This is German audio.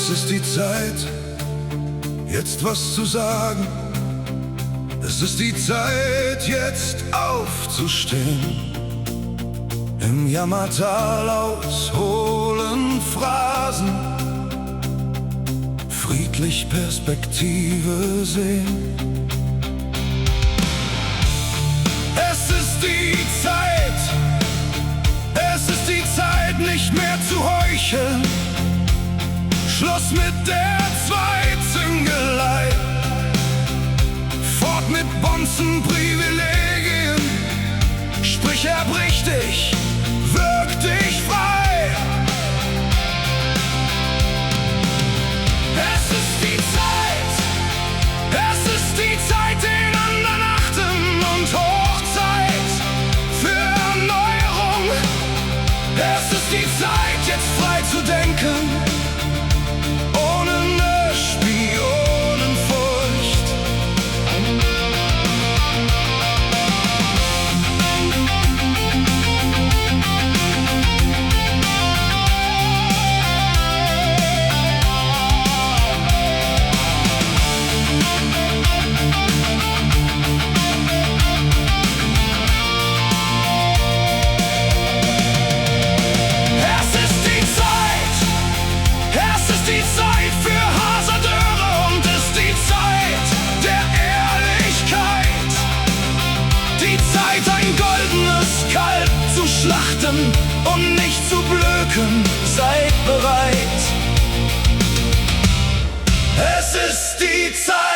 Es ist die Zeit, jetzt was zu sagen. Es ist die Zeit, jetzt aufzustehen. Im Jammertal ausholen Phrasen, friedlich Perspektive sehen. Es ist die Zeit, nicht mehr zu heucheln. Schluss mit der Zweizüngelei, fort mit Bonzenprivilegien. Sprich, erbrich dich, wirk dich frei. Es ist die Zeit, den anderen achten und Hochzeit für Erneuerung. Es ist die Zeit, jetzt frei zu denken, ohne ne Spionenfurcht. Die Zeit für Hasardeure und ist die Zeit der Ehrlichkeit. Die Zeit, ein goldenes Kalb zu schlachten und nicht zu blöken. Seid bereit. Es ist die Zeit.